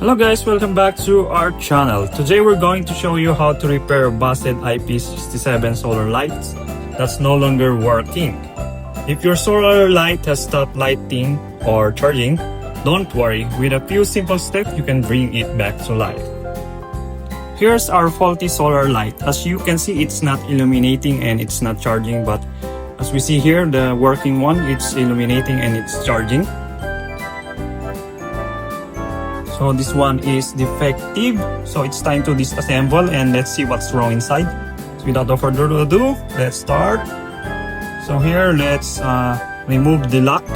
Hello guys, welcome back to our channel. Today we're going to show you how to repair a busted IP67 solar lights that's no longer working. If your solar light has stopped lighting or charging, don't worry. With a few simple steps, you can bring it back to life. Here's our faulty solar light. As you can see, it's not illuminating and it's not charging, but as we see here, the working one, it's illuminating and it's charging. So this one is defective, so it's time to disassemble and let's see what's wrong inside. So without further ado, let's start. So here, let's remove the lock.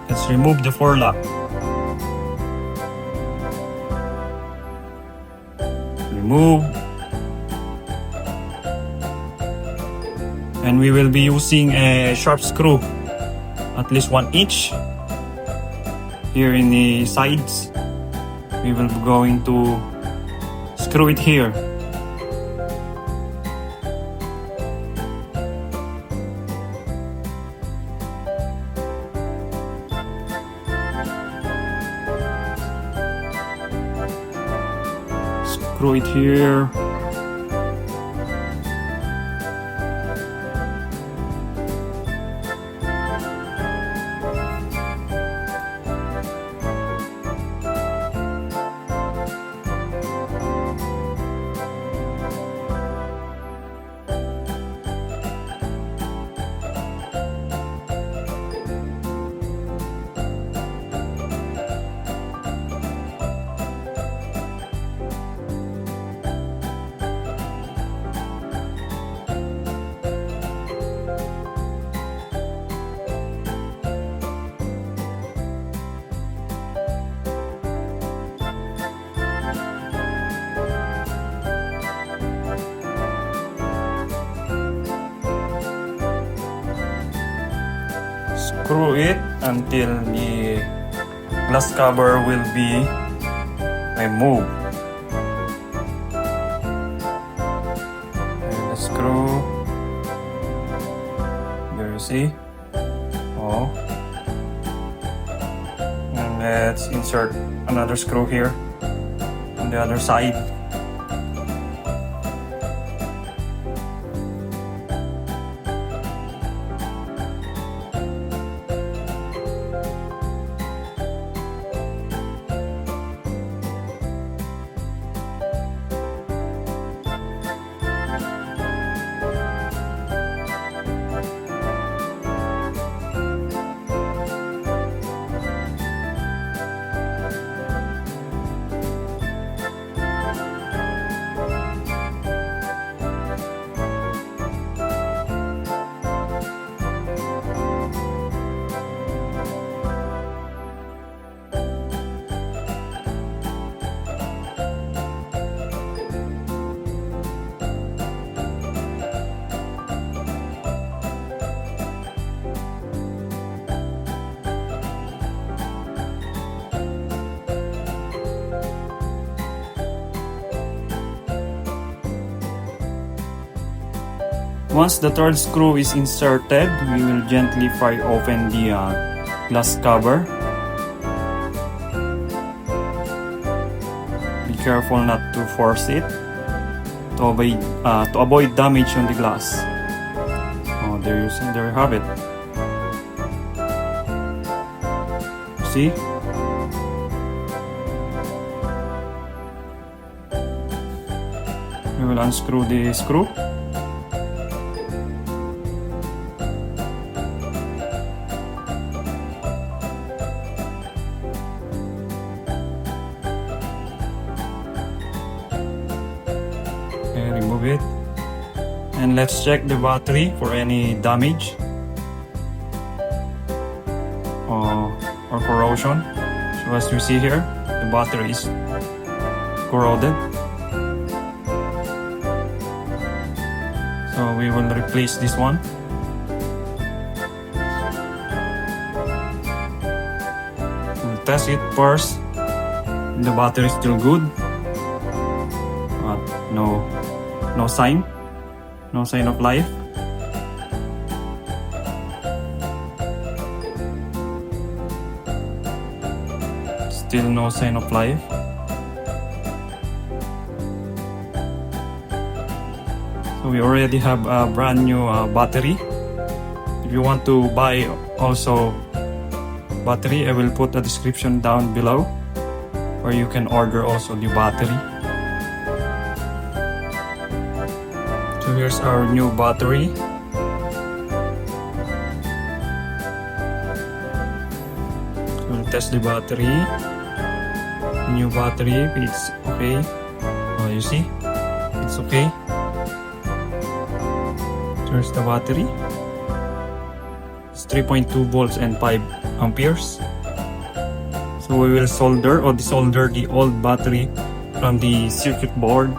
Let's remove the forelock. Remove. And we will be using a sharp screw, at least 1 inch. Here in the sides, we will be going to screw it here. Screw it here. Screw it until the glass cover will be removed. And the screw, there you see. Oh. And let's insert another screw here on the other side. Once the third screw is inserted, we will gently pry open the glass cover. Be careful not to force it to avoid damage on the glass. Oh, there you have it. See? We will unscrew the screw. Remove it, and let's check the battery for any damage or corrosion. So as you see here, the battery is corroded, so we will replace this one. We'll test it first. The battery is still good. No sign of life. Still no sign of life. So we already have a brand new battery. If you want to buy also battery, I will put a description down below where you can order also the battery. So here's our new battery. We'll test the battery. New battery, it's okay. Oh, you see? It's okay. Here's the battery. It's 3.2 volts and 5 amperes. So we will solder or desolder the old battery from the circuit board.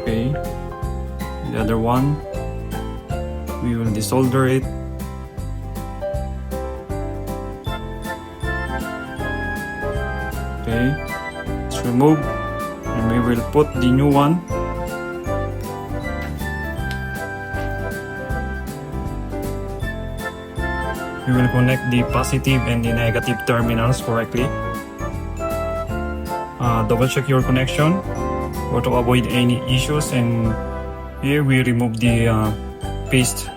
Okay. The other one, we will desolder it. Okay, let's remove, and we will put the new one. We will connect the positive and the negative terminals correctly. Double check your connection or to avoid any issues, and here we remove the paste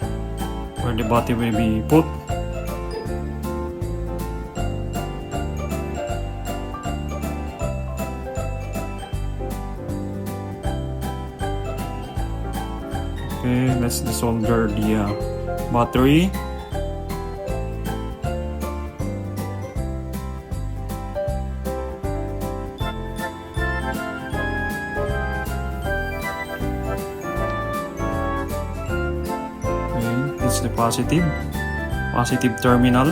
where the battery will be put. Okay, let's desolder the battery. Okay, it's the positive terminal.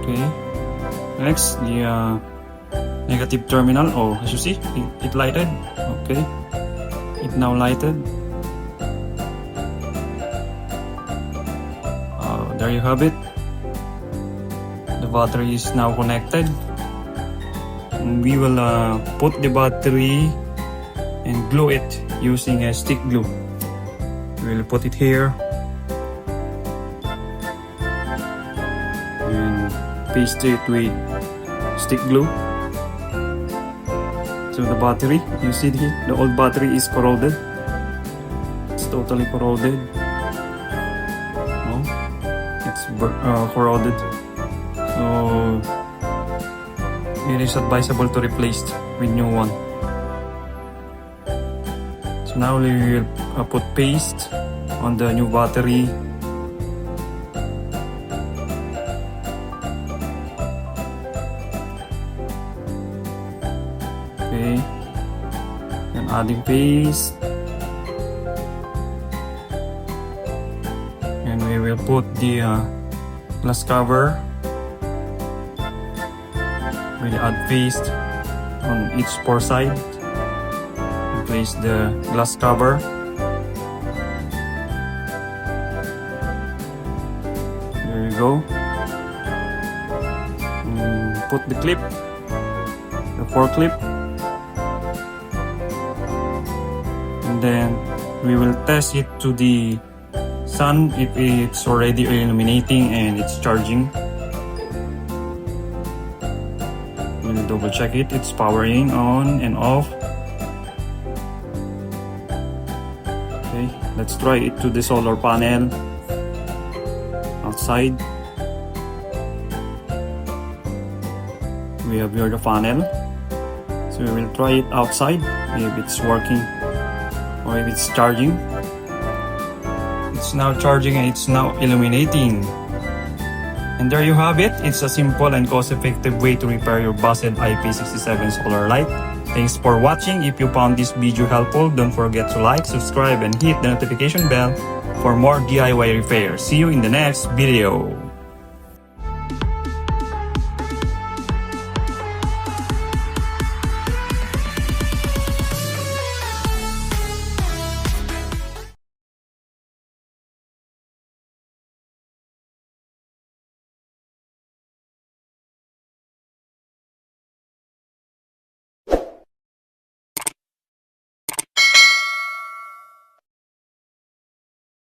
Okay, next the negative terminal. Oh, as you see, it lighted. Okay, it now lighted. There you have it. The battery is now connected. And we will put the battery and glue it using a stick glue. We will put it here. Paste it with stick glue. So the battery, you see here, the old battery is corroded. It's totally corroded. No, it's corroded. So it is advisable to replace it with new one. So now we will put paste on the new battery. Okay, and adding paste, and we will put the glass cover. We'll add paste on each four sides. Place the glass cover. There you go. And put the clip, the 4 clip. Then we will test it to the sun if it's already illuminating and it's charging. We'll double check it. It's powering on and off. Okay, let's try it to the solar panel outside. We have here the panel, so we will try it outside if it's working. Or if it's charging. It's now charging and it's now illuminating. And there you have it. It's a simple and cost-effective way to repair your busted IP67 solar light. Thanks for watching. If you found this video helpful, don't forget to like, subscribe, and hit the notification bell for more DIY repairs. See you in the next video.